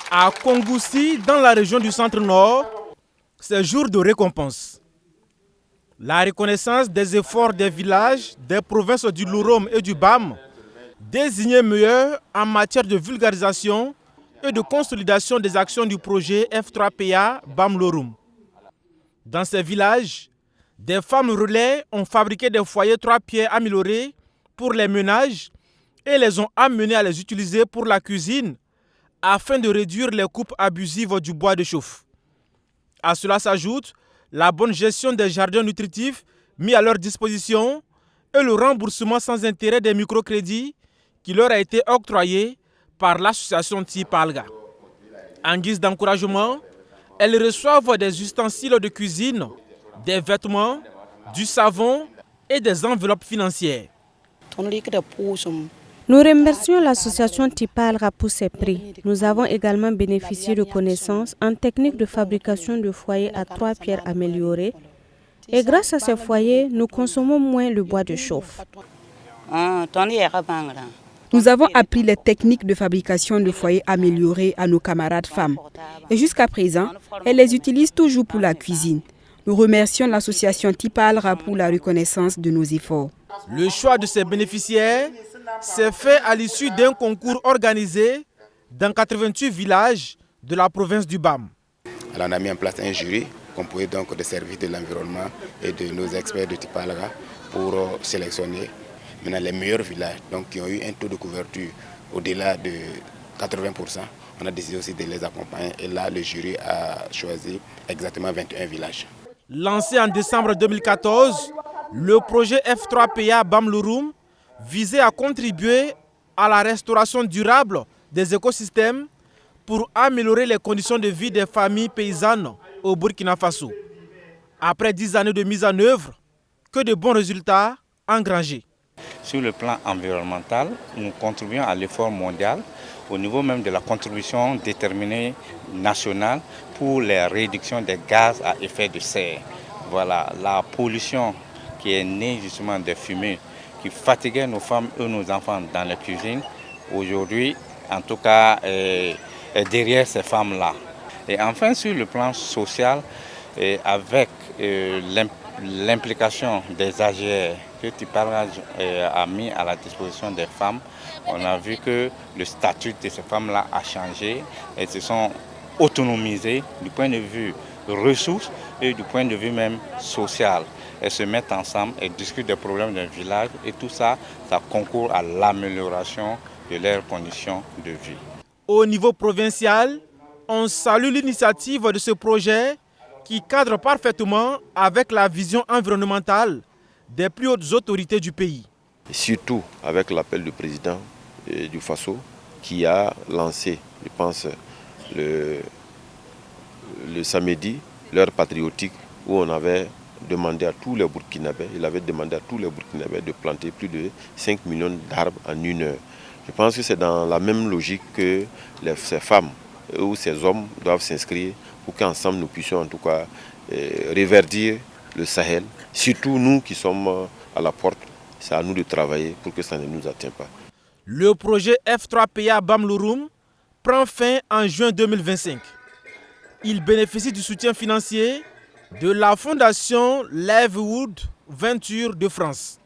À Kongoussi, dans la région du centre-nord, c'est jour de récompense. La reconnaissance des efforts des villages, des provinces du Lorome et du Bam, désignés meilleurs en matière de vulgarisation et de consolidation des actions du projet F3PA Bam Lorum. Dans ces villages, des femmes relais ont fabriqué des foyers 3 pierres améliorés pour les ménages et les ont amenés à les utiliser pour la cuisine afin de réduire les coupes abusives du bois de chauffe. À cela s'ajoute la bonne gestion des jardins nutritifs mis à leur disposition et le remboursement sans intérêt des microcrédits qui leur a été octroyé par l'association Tipalga. En guise d'encouragement, elles reçoivent des ustensiles de cuisine, des vêtements, du savon et des enveloppes financières. Nous remercions l'association Tipalga pour ces prix. Nous avons également bénéficié de connaissances en technique de fabrication de foyers à 3 pierres améliorées. Et grâce à ces foyers, nous consommons moins le bois de chauffe. Nous avons appris les techniques de fabrication de foyers améliorés à nos camarades femmes. Et jusqu'à présent, elles les utilisent toujours pour la cuisine. Nous remercions l'association Tipalga pour la reconnaissance de nos efforts. Le choix de ces bénéficiaires s'est fait à l'issue d'un concours organisé dans 88 villages de la province du Bam. Alors on a mis en place un jury composé donc des services de l'environnement et de nos experts de Tipalga pour sélectionner maintenant les meilleurs villages donc, qui ont eu un taux de couverture au-delà de 80%. On a décidé aussi de les accompagner et là le jury a choisi exactement 21 villages. Lancé en décembre 2014, le projet F3PA Bam Lorum visait à contribuer à la restauration durable des écosystèmes pour améliorer les conditions de vie des familles paysannes au Burkina Faso. Après 10 années de mise en œuvre, que de bons résultats engrangés. Sur le plan environnemental, nous contribuons à l'effort mondial au niveau même de la contribution déterminée nationale pour les réductions des gaz à effet de serre. Voilà, la pollution qui est née justement des fumées qui fatiguaient nos femmes et nos enfants dans les cuisines, aujourd'hui, en tout cas, est derrière ces femmes-là. Et enfin, sur le plan social, avec l'implication des AGR que Tipalga a mis à la disposition des femmes, on a vu que le statut de ces femmes-là a changé et se sont autonomisées du point de vue ressources et du point de vue même social. Elles se mettent ensemble et discutent des problèmes d'un village et tout ça, ça concourt à l'amélioration de leurs conditions de vie. Au niveau provincial, on salue l'initiative de ce projet qui cadre parfaitement avec la vision environnementale des plus hautes autorités du pays. Surtout avec l'appel du président du Faso qui a lancé, je pense, le samedi, l'heure patriotique où on avait demandé à tous les Burkinabés, de planter plus de 5 millions d'arbres en 1 heure. Je pense que c'est dans la même logique que ces femmes ou ces hommes doivent s'inscrire pour qu'ensemble nous puissions en tout cas reverdir le Sahel. Surtout nous qui sommes à la porte, c'est à nous de travailler pour que ça ne nous atteigne pas. Le projet F3PA Bam Lorum prend fin en juin 2025. Il bénéficie du soutien financier de la fondation Livewood Venture de France.